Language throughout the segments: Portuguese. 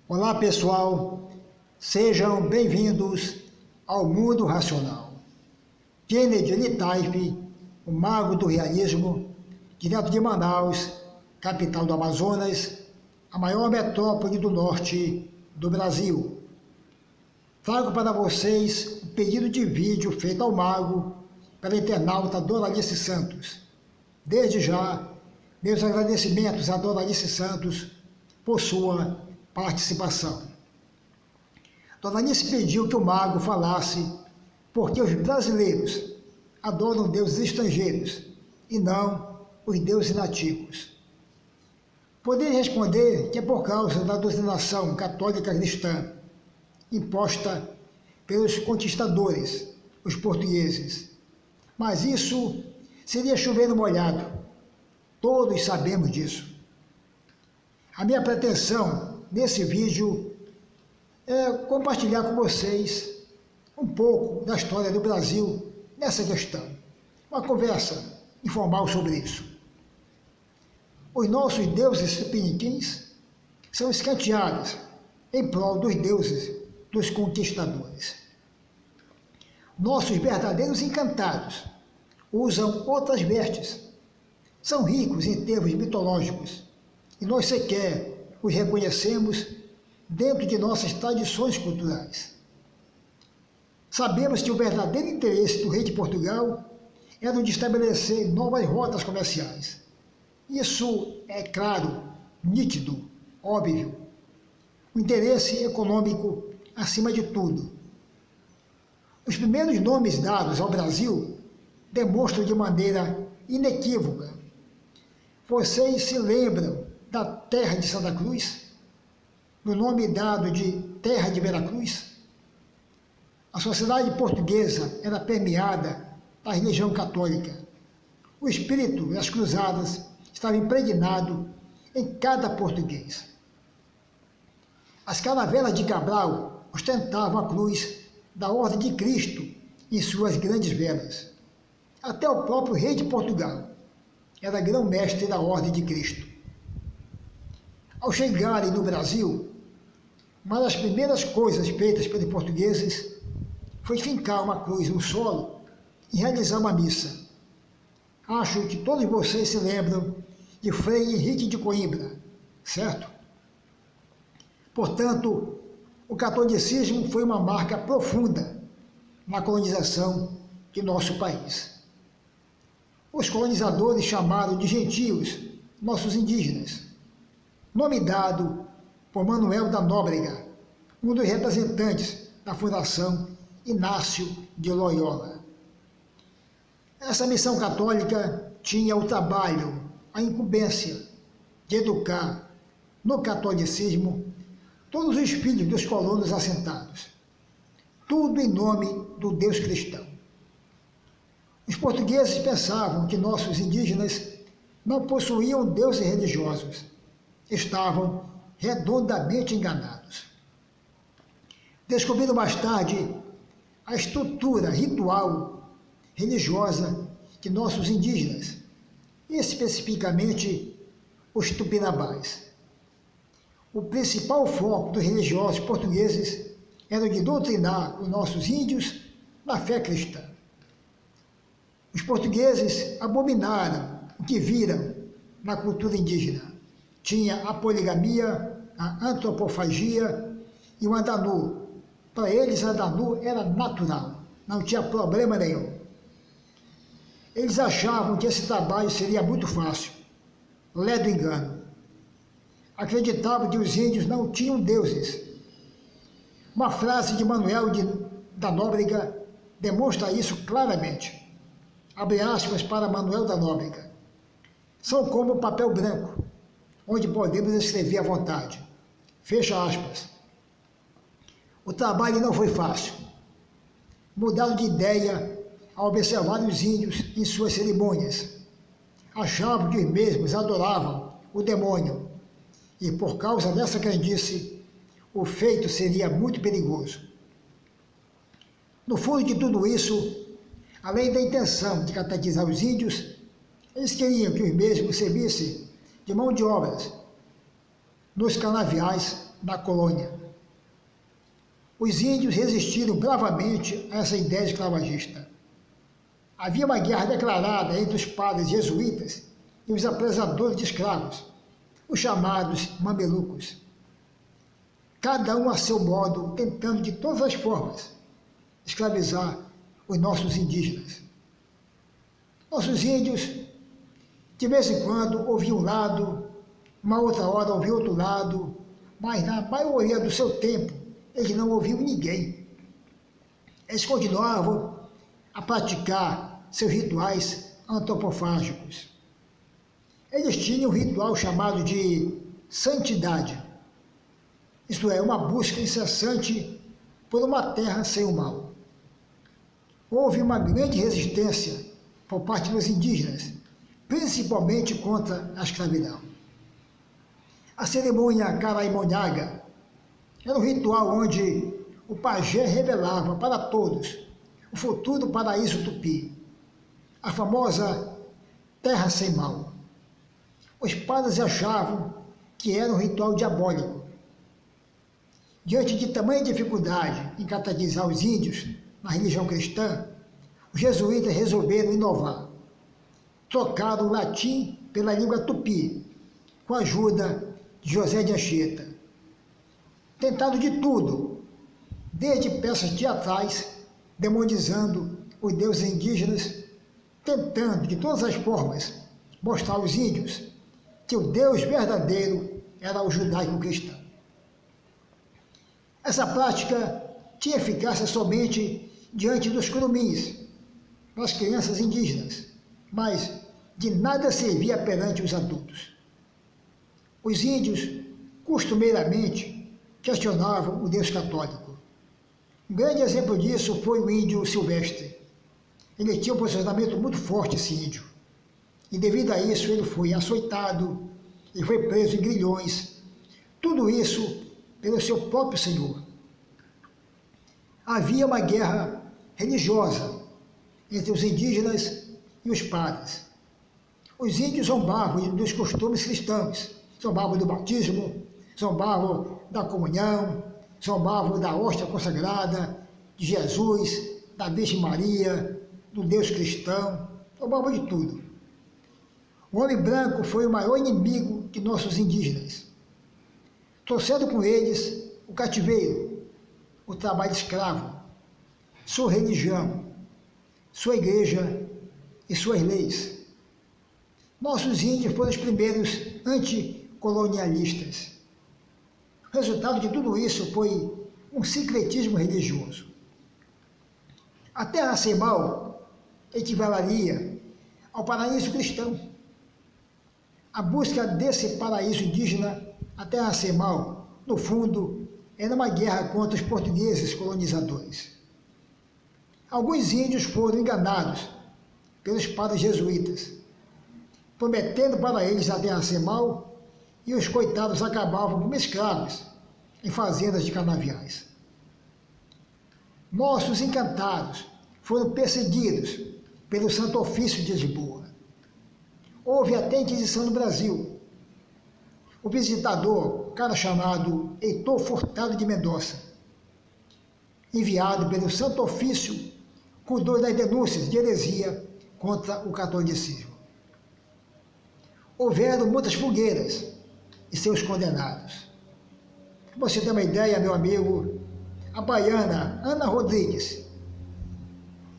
Olá pessoal, sejam bem-vindos ao Mundo Racional. Kennedy Litaif, o mago do realismo, direto de Manaus, capital do Amazonas, a maior metrópole do norte do Brasil. Trago para vocês o pedido de vídeo feito ao mago pela internauta Doralice Santos. Desde já, meus agradecimentos a Doralice Santos por sua participação. Doralice pediu que o mago falasse porque os brasileiros adoram deuses estrangeiros e não os deuses nativos. Poderia responder que é por causa da doutrinação católica cristã imposta pelos conquistadores, os portugueses. Mas isso seria chover no molhado. Todos sabemos disso. A minha pretensão nesse vídeo é compartilhar com vocês um pouco da história do Brasil nessa questão. Uma conversa informal sobre isso. Os nossos deuses tupiniquins são escanteados em prol dos deuses dos conquistadores. Nossos verdadeiros encantados usam outras vestes. São ricos em termos mitológicos e nós sequer os reconhecemos dentro de nossas tradições culturais. Sabemos que o verdadeiro interesse do rei de Portugal era o de estabelecer novas rotas comerciais. Isso é claro, nítido, óbvio. O interesse econômico acima de tudo. Os primeiros nomes dados ao Brasil demonstram de maneira inequívoca. Vocês se lembram da terra de Santa Cruz? No nome dado de Terra de Veracruz? A sociedade portuguesa era permeada da religião católica. O espírito das cruzadas estava impregnado em cada português. As caravelas de Cabral ostentavam a cruz da Ordem de Cristo em suas grandes velas. Até o próprio rei de Portugal era grão-mestre da Ordem de Cristo. Ao chegarem no Brasil, uma das primeiras coisas feitas pelos portugueses foi fincar uma cruz no solo e realizar uma missa. Acho que todos vocês se lembram de Frei Henrique de Coimbra, certo? Portanto, o catolicismo foi uma marca profunda na colonização de nosso país. Os colonizadores chamaram de gentios nossos indígenas, nome dado por Manuel da Nóbrega, um dos representantes da Fundação Inácio de Loyola. Essa missão católica tinha o trabalho, a incumbência de educar no catolicismo todos os filhos dos colonos assentados, tudo em nome do Deus cristão. Os portugueses pensavam que nossos indígenas não possuíam deuses religiosos. Estavam redondamente enganados. Descobriram mais tarde a estrutura ritual religiosa que nossos indígenas, especificamente os tupinambás. O principal foco dos religiosos portugueses era o de doutrinar os nossos índios na fé cristã. Os portugueses abominaram o que viram na cultura indígena. Tinha a poligamia, a antropofagia e o andanu. Para eles, andanu era natural, não tinha problema nenhum. Eles achavam que esse trabalho seria muito fácil, ledo engano. Acreditavam que os índios não tinham deuses. Uma frase de Manuel da Nóbrega demonstra isso claramente. Abre aspas para Manuel da Nóbrega. São como papel branco, onde podemos escrever à vontade. Fecha aspas. O trabalho não foi fácil. Mudaram de ideia ao observar os índios em suas cerimônias. Achavam que os mesmos adoravam o demônio. E por causa dessa crendice, o feito seria muito perigoso. No fundo de tudo isso, além da intenção de catequizar os índios, eles queriam que os mesmos servissem de mão de obras nos canaviais na colônia. Os índios resistiram bravamente a essa ideia escravagista. Havia uma guerra declarada entre os padres jesuítas e os apresadores de escravos, os chamados mamelucos. Cada um a seu modo, tentando de todas as formas escravizar os nossos indígenas. Nossos índios, de vez em quando, ouviam um lado, uma outra hora ouviam outro lado, mas na maioria do seu tempo, eles não ouviam ninguém. Eles continuavam a praticar seus rituais antropofágicos. Eles tinham um ritual chamado de santidade, isto é, uma busca incessante por uma terra sem o mal. Houve uma grande resistência por parte dos indígenas, principalmente contra a escravidão. A cerimônia Caraimonhaga era um ritual onde o pajé revelava para todos o futuro paraíso tupi, a famosa terra sem mal. Os padres achavam que era um ritual diabólico. Diante de tamanha dificuldade em catequizar os índios na religião cristã, os jesuítas resolveram inovar. Trocaram o latim pela língua tupi, com a ajuda de José de Anchieta. Tentaram de tudo, desde peças teatrais, demonizando os deuses indígenas, tentando de todas as formas mostrar aos índios que o Deus verdadeiro era o judaico-cristão. Essa prática tinha eficácia somente diante dos curumins, das crianças indígenas, mas de nada servia perante os adultos. Os índios, costumeiramente, questionavam o Deus católico. Um grande exemplo disso foi o índio Silvestre. Ele tinha um posicionamento muito forte, esse índio. E devido a isso ele foi açoitado, ele foi preso em grilhões. Tudo isso pelo seu próprio Senhor. Havia uma guerra religiosa entre os indígenas e os padres. Os índios zombavam dos costumes cristãos, zombavam do batismo, zombavam da comunhão, zombavam da hóstia consagrada, de Jesus, da Virgem Maria, do Deus cristão, zombavam de tudo. O homem branco foi o maior inimigo de nossos indígenas, trouxendo com eles o cativeiro, o trabalho escravo, sua religião, sua igreja e suas leis. Nossos índios foram os primeiros anticolonialistas. O resultado de tudo isso foi um sincretismo religioso. A terra sem mal equivaleria ao paraíso cristão. A busca desse paraíso indígena, a terra sem mal, no fundo, era uma guerra contra os portugueses colonizadores. Alguns índios foram enganados pelos padres jesuítas, prometendo para eles a terra sem mal, e os coitados acabavam como escravos em fazendas de canaviais. Nossos encantados foram perseguidos pelo Santo Ofício de Lisboa. Houve até Inquisição no Brasil. O visitador, cara chamado Heitor Furtado de Mendonça, enviado pelo Santo Ofício, cuidou das denúncias de heresia contra o catolicismo. Houveram muitas fogueiras e seus condenados. Para você ter uma ideia, meu amigo, a baiana Ana Rodrigues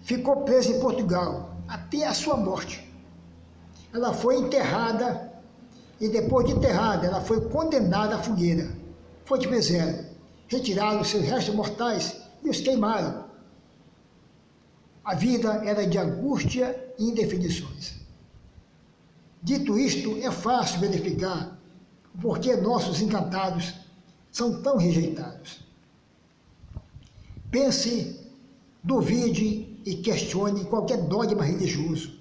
ficou presa em Portugal até a sua morte. Ela foi enterrada e depois de enterrada ela foi condenada à fogueira. Foi o que fizeram: retiraram os seus restos mortais e os queimaram. A vida era de angústia e indefinições. Dito isto, é fácil verificar o porquê nossos encantados são tão rejeitados. Pense, duvide e questione qualquer dogma religioso.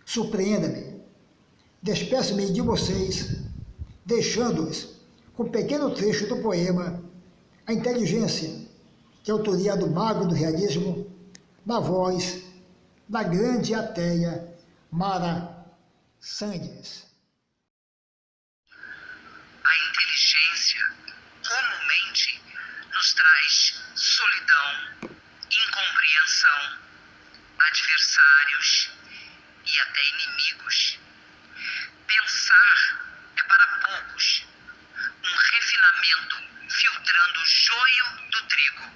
Surpreenda-me. Despeço-me de vocês, deixando-os com um pequeno trecho do poema A Inteligência, que é a autoria do mago do realismo, na voz da grande ateia Mara Sangues. A inteligência comumente nos traz solidão, incompreensão, adversários e até inimigos. Pensar é para poucos um refinamento filtrando o joio do trigo.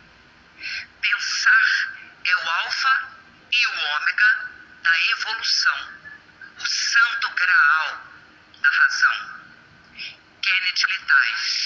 Pensar é o alfa e o ômega da evolução, o santo graal da razão. Kenneth Litaif.